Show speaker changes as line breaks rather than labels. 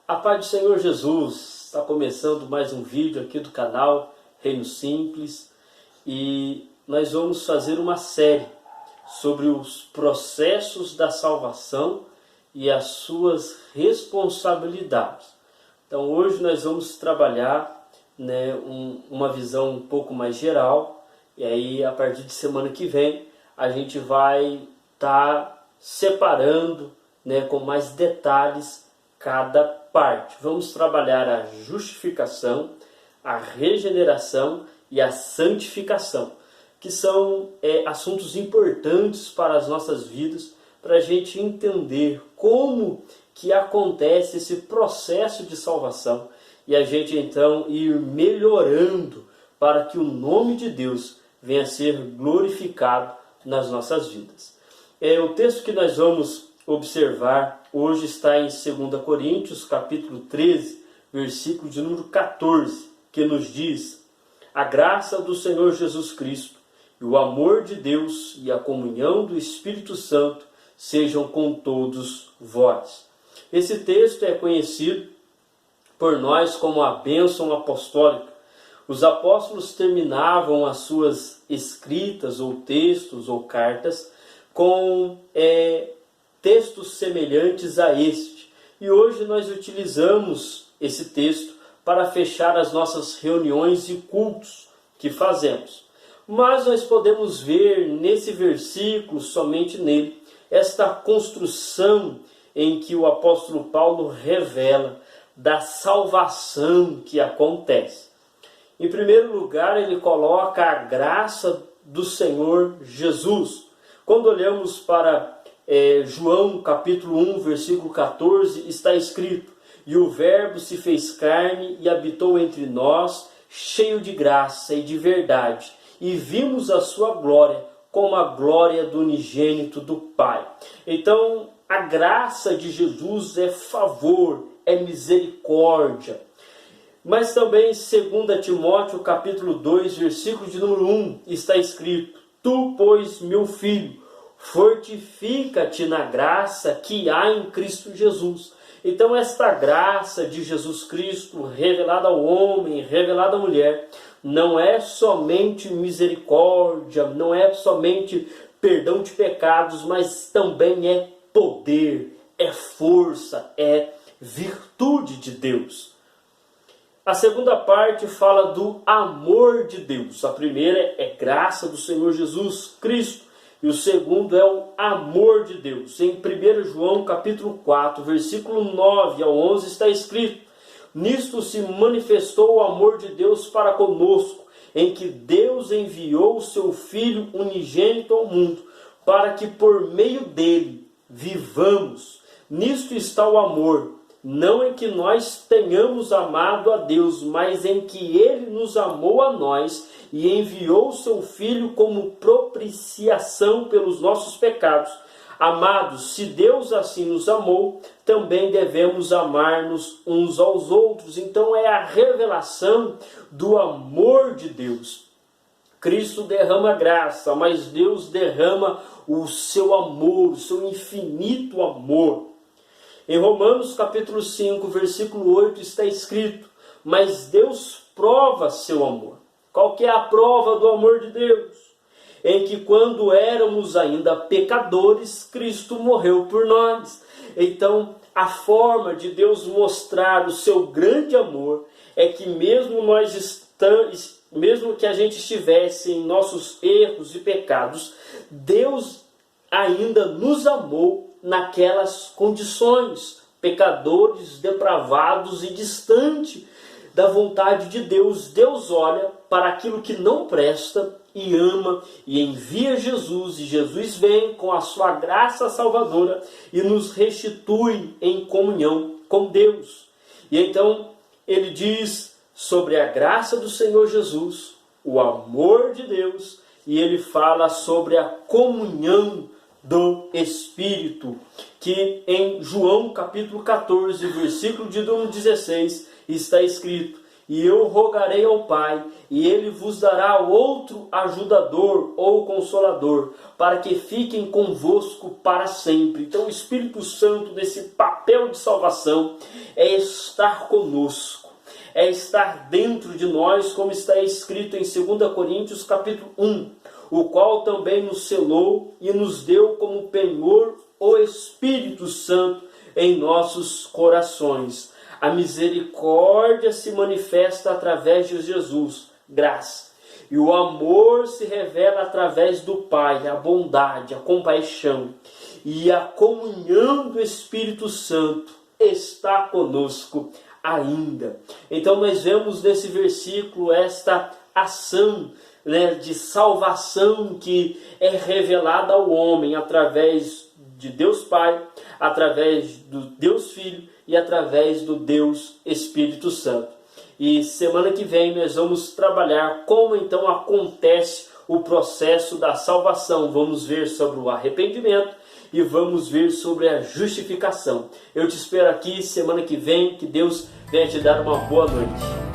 A paz do Senhor Jesus, está começando mais um vídeo aqui do canal Reino Simples e nós vamos fazer uma série sobre os processos da salvação e as suas responsabilidades. Então hoje nós vamos trabalhar uma visão um pouco mais geral e aí a partir de semana que vem a gente vai estar separando com mais detalhes cada parte. Vamos trabalhar a justificação, a regeneração e a santificação, que são assuntos importantes para as nossas vidas, para a gente entender como que acontece esse processo de salvação e a gente então ir melhorando para que o nome de Deus venha a ser glorificado nas nossas vidas. O texto que nós vamos observar hoje está em 2 Coríntios, capítulo 13, versículo de número 14, que nos diz: a graça do Senhor Jesus Cristo e o amor de Deus e a comunhão do Espírito Santo sejam com todos vós. Esse texto é conhecido por nós como a bênção apostólica. Os apóstolos terminavam as suas escritas ou textos ou cartas com textos semelhantes a este. E hoje nós utilizamos esse texto para fechar as nossas reuniões e cultos que fazemos. Mas nós podemos ver nesse versículo, somente nele, esta construção em que o apóstolo Paulo revela da salvação que acontece. Em primeiro lugar, ele coloca a graça do Senhor Jesus. Quando olhamos para João capítulo 1, versículo 14, está escrito: e o Verbo se fez carne e habitou entre nós, cheio de graça e de verdade, e vimos a sua glória como a glória do unigênito do Pai. Então, a graça de Jesus é favor, é misericórdia. Mas também, 2 Timóteo capítulo 2, versículo de número 1, está escrito: tu, pois, meu filho, fortifica-te na graça que há em Cristo Jesus. Então esta graça de Jesus Cristo, revelada ao homem, revelada à mulher, não é somente misericórdia, não é somente perdão de pecados, mas também é poder, é força, é virtude de Deus. A segunda parte fala do amor de Deus. A primeira é graça do Senhor Jesus Cristo. E o segundo é o amor de Deus. Em 1 João capítulo 4, versículo 9 ao 11 está escrito: nisto se manifestou o amor de Deus para conosco, em que Deus enviou o seu Filho unigênito ao mundo, para que por meio dele vivamos. Nisto está o amor, não em que nós tenhamos amado a Deus, mas em que ele nos amou a nós e enviou o seu Filho como propiciação pelos nossos pecados. Amados, se Deus assim nos amou, também devemos amar-nos uns aos outros. Então é a revelação do amor de Deus. Cristo derrama graça, mas Deus derrama o seu amor, o seu infinito amor. Em Romanos capítulo 5, versículo 8 está escrito: mas Deus prova seu amor. Qual que é a prova do amor de Deus? Em que quando éramos ainda pecadores, Cristo morreu por nós. Então, a forma de Deus mostrar o seu grande amor é que mesmo que a gente estivesse em nossos erros e pecados, Deus ainda nos amou naquelas condições, pecadores, depravados e distante da vontade de Deus. Deus olha para aquilo que não presta e ama e envia Jesus, e Jesus vem com a sua graça salvadora e nos restitui em comunhão com Deus. E então ele diz sobre a graça do Senhor Jesus, o amor de Deus, e ele fala sobre a comunhão do Espírito, que em João capítulo 14, versículo de número 16, está escrito: E eu rogarei ao Pai, e Ele vos dará outro ajudador ou consolador, para que fiquem convosco para sempre. Então o Espírito Santo, nesse papel de salvação, é estar conosco, é estar dentro de nós, como está escrito em 2 Coríntios capítulo 1, o qual também nos selou e nos deu como penhor o Espírito Santo em nossos corações. A misericórdia se manifesta através de Jesus, graça. E o amor se revela através do Pai, a bondade, a compaixão. E a comunhão do Espírito Santo está conosco ainda. Então nós vemos nesse versículo esta ação, de salvação que é revelada ao homem através de Deus Pai, através do Deus Filho e através do Deus Espírito Santo. E semana que vem nós vamos trabalhar como então acontece o processo da salvação. Vamos ver sobre o arrependimento e vamos ver sobre a justificação. Eu te espero aqui semana que vem, que Deus venha te dar uma boa noite.